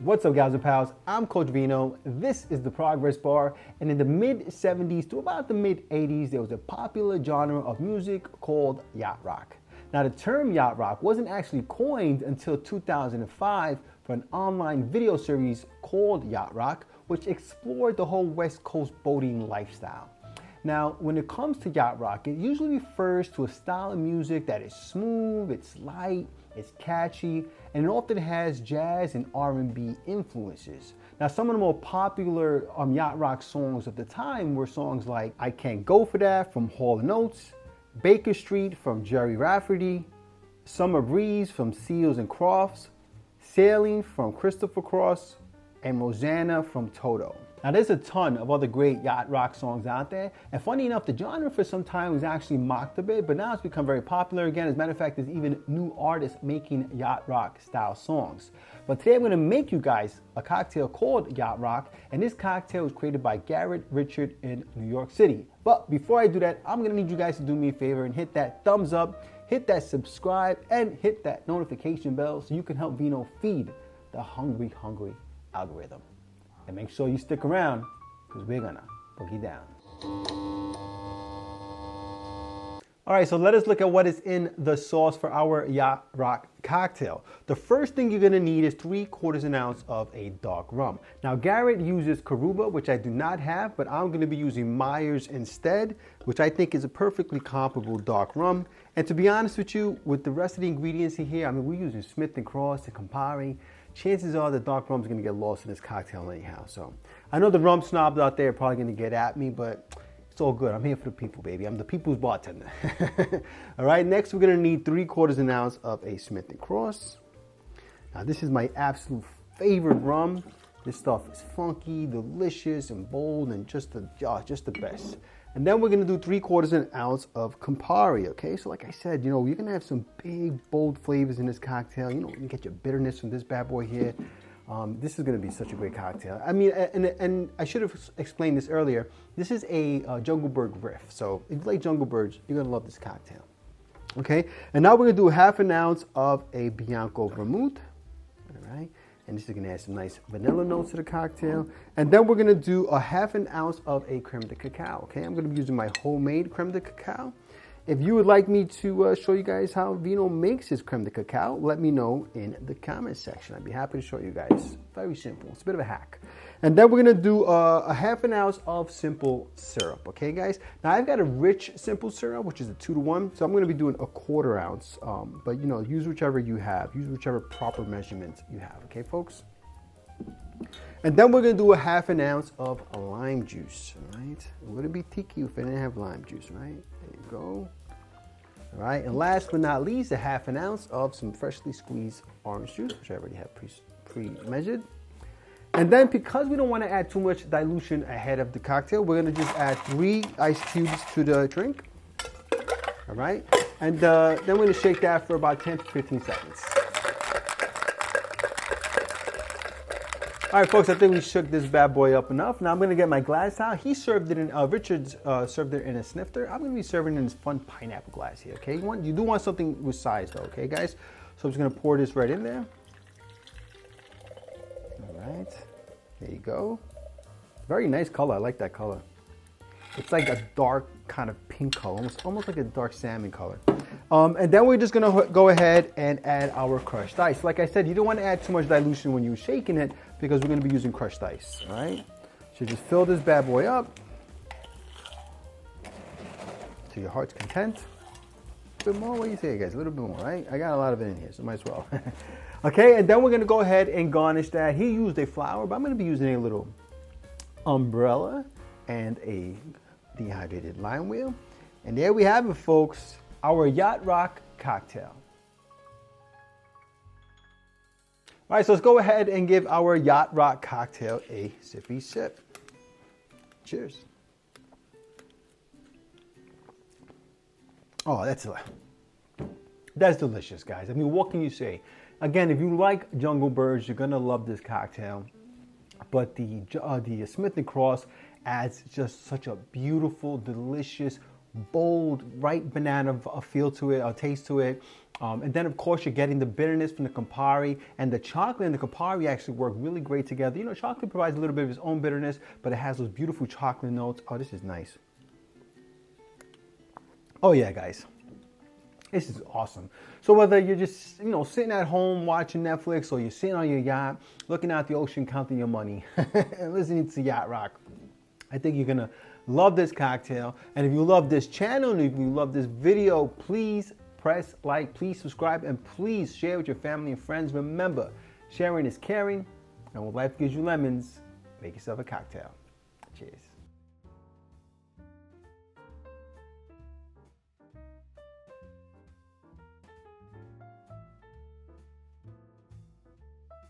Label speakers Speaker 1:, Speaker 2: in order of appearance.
Speaker 1: What's up, gals and pals? I'm Coach Vino. This is the Progress Bar, and in the mid-70s to about the mid-80s, there was a popular genre of music called yacht rock. Now, the term yacht rock wasn't actually coined until 2005 for an online video series called Yacht Rock, which explored the whole West Coast boating lifestyle. Now, when it comes to yacht rock, it usually refers to a style of music that is smooth, it's light, it's catchy, and it often has jazz and R&B influences. Now, some of the more popular yacht rock songs of the time were songs like I Can't Go For That from Hall & Oates, Baker Street from Jerry Rafferty, Summer Breeze from Seals and Crofts, Sailing from Christopher Cross, and Rosanna from Toto. Now, there's a ton of other great yacht rock songs out there, and funny enough, the genre for some time was actually mocked a bit, but now it's become very popular again. As a matter of fact, there's even new artists making yacht rock style songs. But today I'm going to make you guys a cocktail called Yacht Rock, and this cocktail was created by Garret Richard in New York City. But before I do that, I'm going to need you guys to do me a favor and hit that thumbs up, hit that subscribe, and hit that notification bell so you can help Vino feed the hungry algorithm. And make sure you stick around, because we're gonna boogie down. All right, so let us look at what is in the sauce for our Yacht Rock cocktail. The first thing you're gonna need is 3/4 ounce of a dark rum. Now, Garret uses Caruba, which I do not have, but I'm gonna be using Myers instead, which I think is a perfectly comparable dark rum. And to be honest with you, with the rest of the ingredients in here, I mean, we're using Smith & Cross and Campari. Chances are the dark rum is going to get lost in this cocktail anyhow. So I know the rum snobs out there are probably going to get at me, but it's all good. I'm here for the people, baby. I'm the people's bartender. All right, next we're going to need 3/4 ounce of a Smith & Cross. Now, this is my absolute favorite rum. This stuff is funky, delicious, and bold, and just the best. And then we're gonna do 3/4 ounce of Campari, okay? So like I said, you're gonna have some big, bold flavors in this cocktail. You can get your bitterness from this bad boy here. This is gonna be such a great cocktail. I mean, and I should have explained this earlier. This is a Jungle Bird riff. So if you like Jungle Birds, you're gonna love this cocktail, okay? And now we're gonna do 1/2 ounce of a Bianco Vermouth, all right? And this is gonna add some nice vanilla notes to the cocktail. And then we're gonna do 1/2 ounce of a Creme de Cacao, okay? I'm gonna be using my homemade Creme de Cacao. If you would like me to show you guys how Vino makes his Creme de Cacao, let me know in the comment section. I'd be happy to show you guys. Very simple, it's a bit of a hack. And then we're gonna do 1/2 ounce of simple syrup, okay guys? Now I've got a rich simple syrup, which is a 2-to-1, so I'm gonna be doing 1/4 ounce, but use whichever you have, use whichever proper measurements you have, okay folks? And then we're gonna do 1/2 ounce of lime juice, all right? It wouldn't be Tiki if it didn't have lime juice, right? There you go. All right, and last but not least, 1/2 ounce of some freshly squeezed orange juice, which I already have pre-measured. And then because we don't want to add too much dilution ahead of the cocktail, we're going to just add 3 ice cubes to the drink. All right. And then we're going to shake that for about 10 to 15 seconds. All right, folks, I think we shook this bad boy up enough. Now I'm going to get my glass out. He served it in, Richard served it in a snifter. I'm going to be serving in this fun pineapple glass here, okay? You do want something with size though, okay, guys? So I'm just going to pour this right in there. Right, there you go. Very nice color. I like that color. It's like a dark kind of pink color, almost like a dark salmon color. And then we're just gonna go ahead and add our crushed ice. Like I said, you don't want to add too much dilution when you're shaking it because we're gonna be using crushed ice. All right. So just fill this bad boy up to your heart's content. A bit more. What do you say, guys? A little bit more, right? I got a lot of it in here, so might as well. Okay, and then we're gonna go ahead and garnish that. He used a flower, but I'm gonna be using a little umbrella and a dehydrated lime wheel. And there we have it, folks, our Yacht Rock cocktail. All right, so let's go ahead and give our Yacht Rock cocktail a sippy sip. Cheers. Oh, that's delicious, guys. I mean, what can you say? Again, if you like Jungle Birds, you're gonna love this cocktail. But the Smith & Cross adds just such a beautiful, delicious, bold, ripe banana feel to it, or taste to it. And then of course you're getting the bitterness from the Campari, and the chocolate and the Campari actually work really great together. You know, chocolate provides a little bit of its own bitterness, but it has those beautiful chocolate notes. Oh, this is nice. Oh yeah, guys. This is awesome. So whether you're just, you know, sitting at home watching Netflix, or you're sitting on your yacht, looking out the ocean, counting your money, and listening to Yacht Rock, I think you're gonna love this cocktail. And if you love this channel, and if you love this video, please press like, please subscribe, and please share with your family and friends. Remember, sharing is caring, and when life gives you lemons, make yourself a cocktail. Cheers.